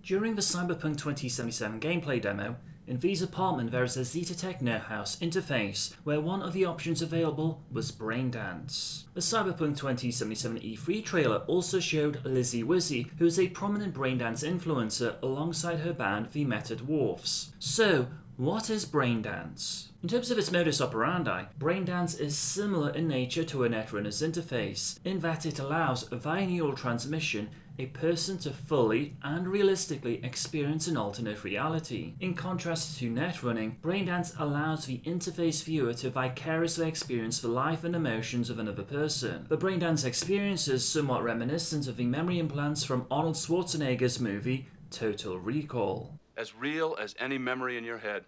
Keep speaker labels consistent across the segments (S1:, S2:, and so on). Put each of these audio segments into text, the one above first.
S1: During the Cyberpunk 2077 gameplay demo, in V's apartment there is a Zeta Techno House interface where one of the options available was Braindance. The Cyberpunk 2077 E3 trailer also showed Lizzie Wizzy, who is a prominent Braindance influencer alongside her band the Meta Dwarfs. So, what is Braindance? In terms of its modus operandi, Braindance is similar in nature to a Edgerunner's interface, in that it allows, via neural transmission, a person to fully and realistically experience an alternate reality. In contrast to netrunning, Braindance allows the interface viewer to vicariously experience the life and emotions of another person. The Braindance experience is somewhat reminiscent of the memory implants from Arnold Schwarzenegger's movie Total Recall.
S2: As real as any memory in your head.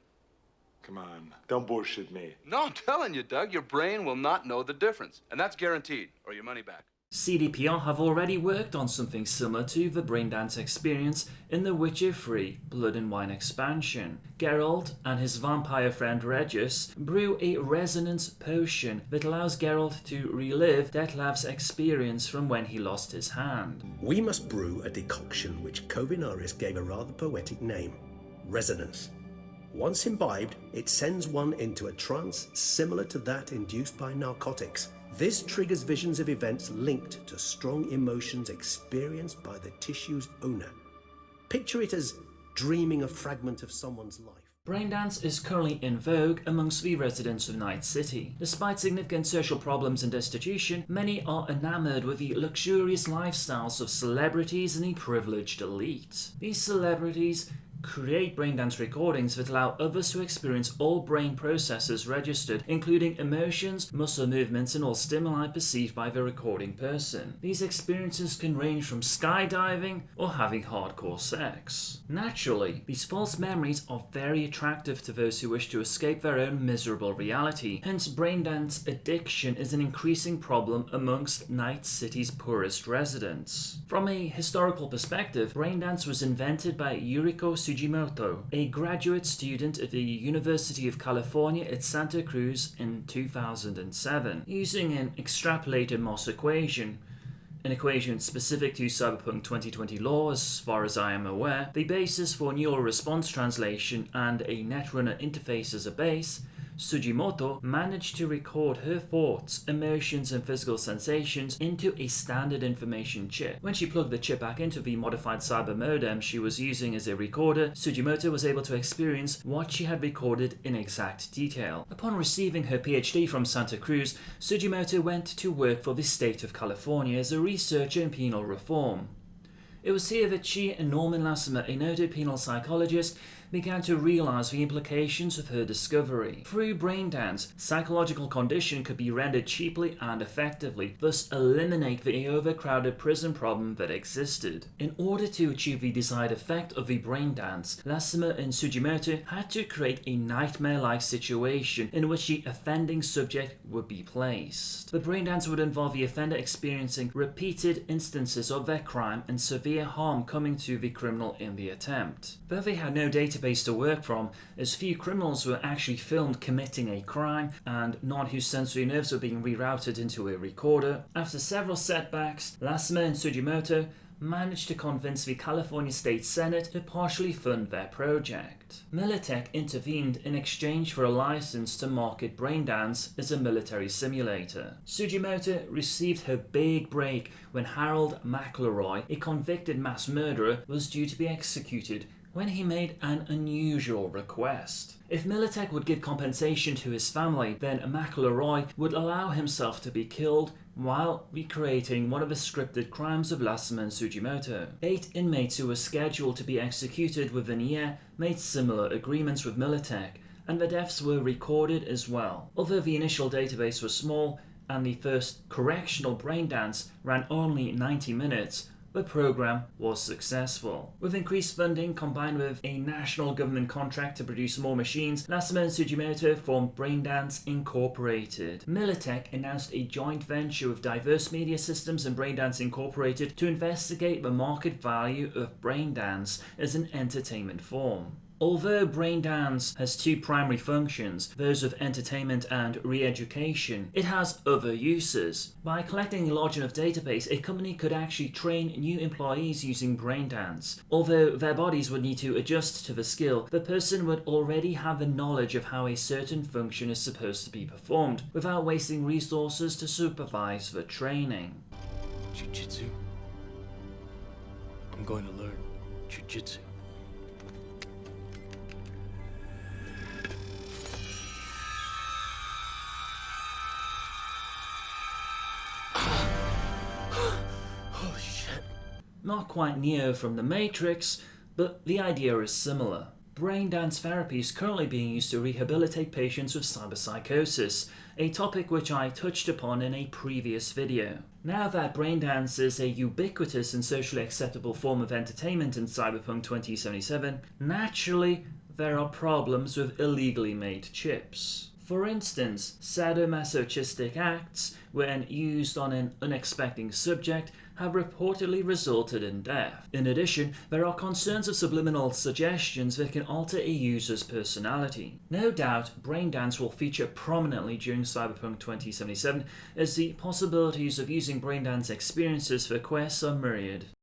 S3: Come on, don't bullshit me.
S2: No, I'm telling you, Doug, your brain will not know the difference. And that's guaranteed, or your money back.
S1: CDPR have already worked on something similar to the Braindance experience in The Witcher 3 Blood and Wine expansion. Geralt and his vampire friend Regis brew a resonance potion that allows Geralt to relive Detlav's experience from when he lost his hand.
S4: We must brew a decoction which Kovinaris gave a rather poetic name, resonance. Once imbibed, it sends one into a trance similar to that induced by narcotics. This triggers visions of events linked to strong emotions experienced by the tissue's owner. Picture it as dreaming a fragment of someone's life.
S1: Braindance is currently in vogue amongst the residents of Night City. Despite significant social problems and destitution, many are enamored with the luxurious lifestyles of celebrities and the privileged elite. These celebrities create Braindance recordings that allow others to experience all brain processes registered, including emotions, muscle movements, and all stimuli perceived by the recording person. These experiences can range from skydiving or having hardcore sex. Naturally, these false memories are very attractive to those who wish to escape their own miserable reality, hence Braindance addiction is an increasing problem amongst Night City's poorest residents. From a historical perspective, Braindance was invented by Yuriko Sujimoto, a graduate student at the University of California at Santa Cruz in 2007, using an extrapolated Moss equation, an equation specific to Cyberpunk 2020 law as far as I am aware, the basis for neural response translation and a netrunner interface as a base. Sujimoto managed to record her thoughts, emotions and physical sensations into a standard information chip. When she plugged the chip back into the modified cyber modem she was using as a recorder, Sujimoto was able to experience what she had recorded in exact detail. Upon receiving her PhD from Santa Cruz, Sujimoto went to work for the state of California as a researcher in penal reform. It was here that she and Norman Lassiter, a noted penal psychologist, began to realize the implications of her discovery. Through Braindance, psychological condition could be rendered cheaply and effectively, thus eliminate the overcrowded prison problem that existed. In order to achieve the desired effect of the Braindance, Lassiter and Sujimoto had to create a nightmare-like situation in which the offending subject would be placed. The Braindance would involve the offender experiencing repeated instances of their crime and severe harm coming to the criminal in the attempt. Though they had no database to work from, as few criminals were actually filmed committing a crime and none whose sensory nerves were being rerouted into a recorder, after several setbacks, Lassiter and Sujimoto managed to convince the California State Senate to partially fund their project. Militech intervened in exchange for a license to market Braindance as a military simulator. Sujimoto received her big break when Harold McElroy, a convicted mass murderer, was due to be executed when he made an unusual request. If Militech would give compensation to his family, then McElroy would allow himself to be killed while recreating one of the scripted crimes of Lassiter and Sujimoto. 8 inmates who were scheduled to be executed within a year made similar agreements with Militech, and the deaths were recorded as well. Although the initial database was small and the first correctional Braindance ran only 90 minutes, the program was successful. With increased funding combined with a national government contract to produce more machines, Lassiter and Sujimoto formed Braindance Incorporated. Militech announced a joint venture with Diverse Media Systems and Braindance Incorporated to investigate the market value of Braindance as an entertainment form. Although Braindance has two primary functions, those of entertainment and re-education, it has other uses. By collecting a large enough database, a company could actually train new employees using Braindance. Although their bodies would need to adjust to the skill, the person would already have the knowledge of how a certain function is supposed to be performed, without wasting resources to supervise the training.
S5: Jiu-jitsu? I'm going to learn jiu-jitsu. Holy shit.
S1: Not quite Neo from the Matrix, but the idea is similar. Braindance therapy is currently being used to rehabilitate patients with cyberpsychosis, a topic which I touched upon in a previous video. Now that Braindance is a ubiquitous and socially acceptable form of entertainment in Cyberpunk 2077, naturally there are problems with illegally made chips. For instance, sadomasochistic acts, when used on an unexpected subject, have reportedly resulted in death. In addition, there are concerns of subliminal suggestions that can alter a user's personality. No doubt, Braindance will feature prominently during Cyberpunk 2077, as the possibilities of using Braindance experiences for quests are myriad.